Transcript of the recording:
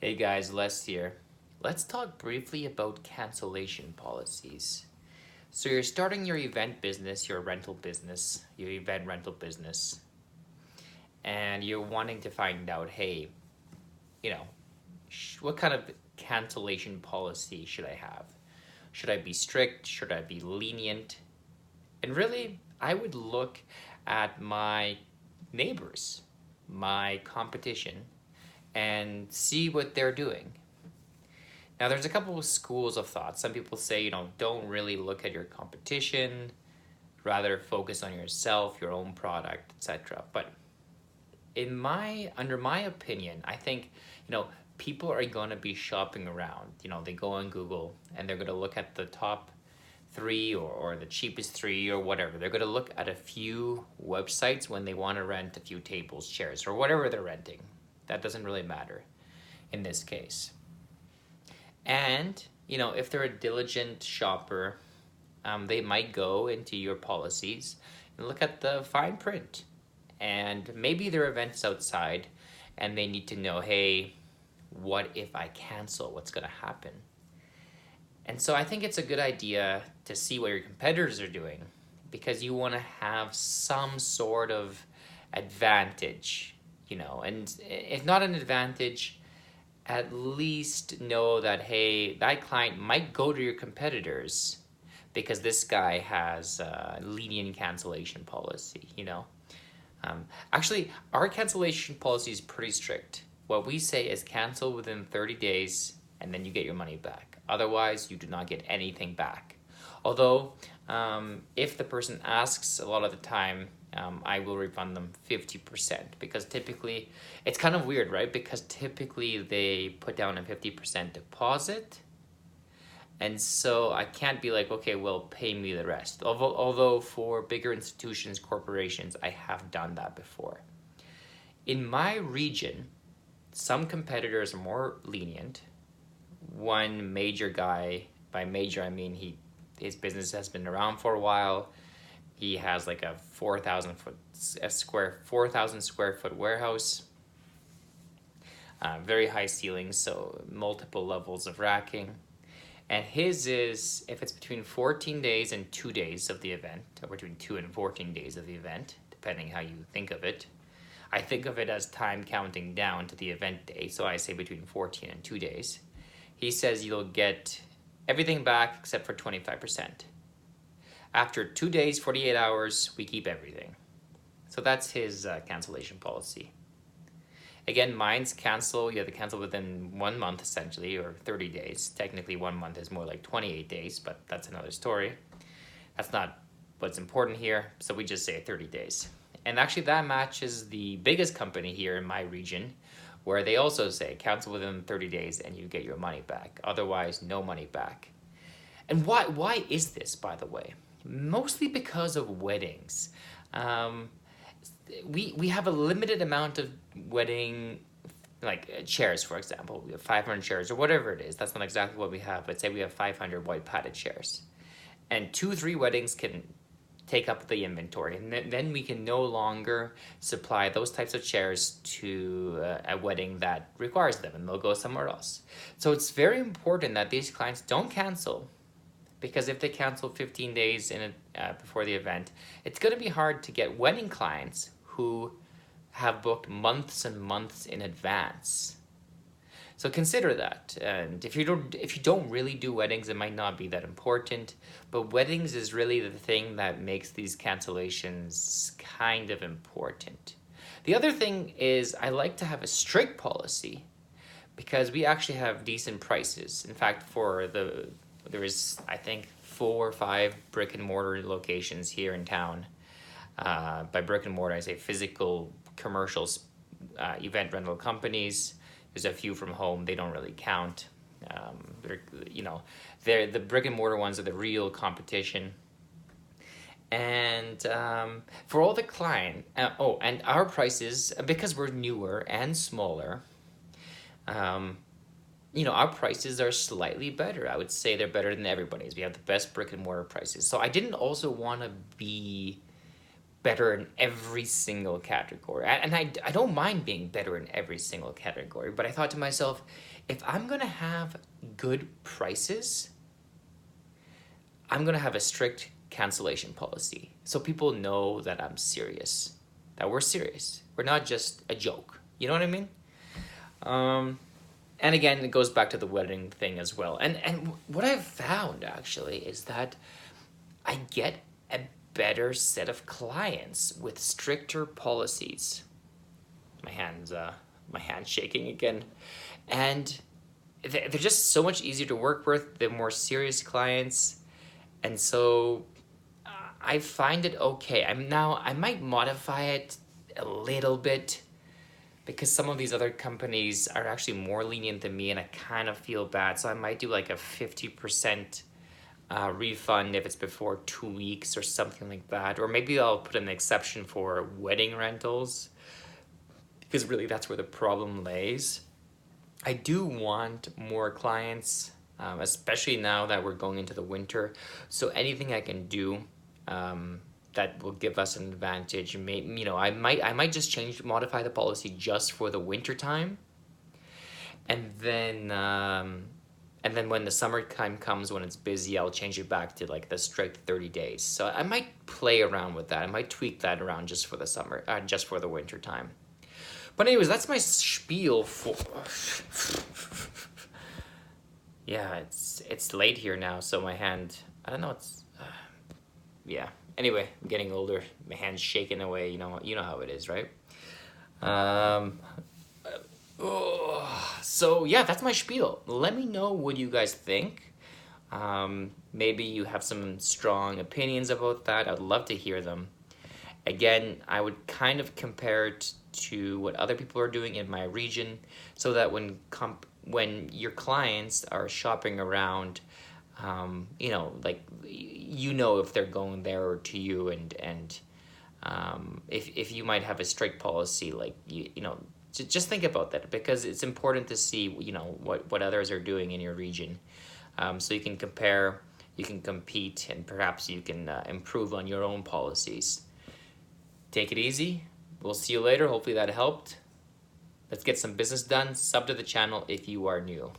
Hey guys, Les here. Let's talk briefly about cancellation policies. So you're starting your event business, your rental business, your event rental business, and you're wanting to find out, hey, you know, what kind of cancellation policy should I have? Should I be strict? Should I be lenient? And really, I would look at my neighbors, my competition, and see what they're doing. Now, there's a couple of schools of thought. Some people say, don't really look at your competition, rather focus on yourself, your own product, etc. But under my opinion, I think, people are going to be shopping around. They go on Google and they're going to look at the top three or the cheapest three or whatever. They're going to look at a few websites when they want to rent a few tables, chairs, or whatever they're renting. That doesn't really matter in this case. And, if they're a diligent shopper, they might go into your policies and look at the fine print. And maybe their event's outside and they need to know, hey, what if I cancel? What's going to happen? And so I think it's a good idea to see what your competitors are doing because you want to have some sort of advantage, and if not an advantage, at least know that, hey, that client might go to your competitors because this guy has a lenient cancellation policy, Actually, our cancellation policy is pretty strict. What we say is cancel within 30 days and then you get your money back. Otherwise, you do not get anything back. Although, if the person asks, a lot of the time, I will refund them 50% because typically, it's kind of weird, right? Because typically they put down a 50% deposit. And so I can't be like, okay, well, pay me the rest. Although for bigger institutions, corporations, I have done that before. In my region, some competitors are more lenient. One major guy, by major I mean his business has been around for a while. He has like a 4,000 square foot warehouse, very high ceilings, so multiple levels of racking. And his is, if it's between 14 days and 2 days of the event, or between 2 and 14 days of the event, depending how you think of it. I think of it as time counting down to the event day, so I say between 14 and 2 days. He says you'll get everything back except for 25%. After 2 days, 48 hours, we keep everything. So that's his cancellation policy. Again, mine's cancel. You have to cancel within 1 month, essentially, or 30 days. Technically, 1 month is more like 28 days, but that's another story. That's not what's important here, so we just say 30 days. And actually, that matches the biggest company here in my region, where they also say cancel within 30 days and you get your money back. Otherwise, no money back. And why is this, by the way? Mostly because of weddings. We have a limited amount of wedding, like chairs, for example. We have 500 chairs or whatever it is. That's not exactly what we have, but say we have 500 white padded chairs. And 2-3 weddings can take up the inventory, and then we can no longer supply those types of chairs to a wedding that requires them, and they'll go somewhere else. So it's very important that these clients don't cancel, because if they cancel 15 days before the event, it's going to be hard to get wedding clients who have booked months and months in advance. So consider that. And if you don't really do weddings, it might not be that important. But weddings is really the thing that makes these cancellations kind of important. The other thing is I like to have a strict policy because we actually have decent prices. In fact, there is, I think, 4 or 5 brick and mortar locations here in town. By brick and mortar, I say physical, commercial event rental companies. There's a few from home. They don't really count. They're the brick and mortar ones are the real competition. And for all the client, and our prices, because we're newer and smaller, our prices are slightly better. I would say they're better than everybody's. We have the best brick and mortar prices. So I didn't also want to be better in every single category. And I don't mind being better in every single category, but I thought to myself, if I'm going to have good prices, I'm going to have a strict cancellation policy. So people know that I'm serious, that we're serious. We're not just a joke. You know what I mean? And again, it goes back to the wedding thing as well. And what I've found actually is that I get a better set of clients with stricter policies. My hand's shaking again. And they're just so much easier to work with. They're more serious clients. And so I find it okay. I might modify it a little bit because some of these other companies are actually more lenient than me and I kind of feel bad. So I might do like a 50% refund if it's before 2 weeks or something like that. Or maybe I'll put an exception for wedding rentals because really that's where the problem lays. I do want more clients, especially now that we're going into the winter. So anything I can do that will give us an advantage. I might just modify the policy just for the winter time, and then when the summertime comes, when it's busy, I'll change it back to like the strict 30 days. So I might play around with that. I might tweak that around just for the summer, just for the winter time. But anyways, that's my spiel for. Yeah, it's late here now, so my hand. I don't know. Yeah. Anyway, I'm getting older. My hand's shaking away. You know how it is, right? So yeah, that's my spiel. Let me know what you guys think. Maybe you have some strong opinions about that. I'd love to hear them. Again, I would kind of compare it to what other people are doing in my region, so that when your clients are shopping around, if they're going there or to you, and if you might have a strict policy, like just think about that, because it's important to see what others are doing in your region, so you can compare, you can compete, and perhaps you can improve on your own policies. Take it easy. We'll see you later. Hopefully that helped. Let's get some business done. Sub to the channel if you are new.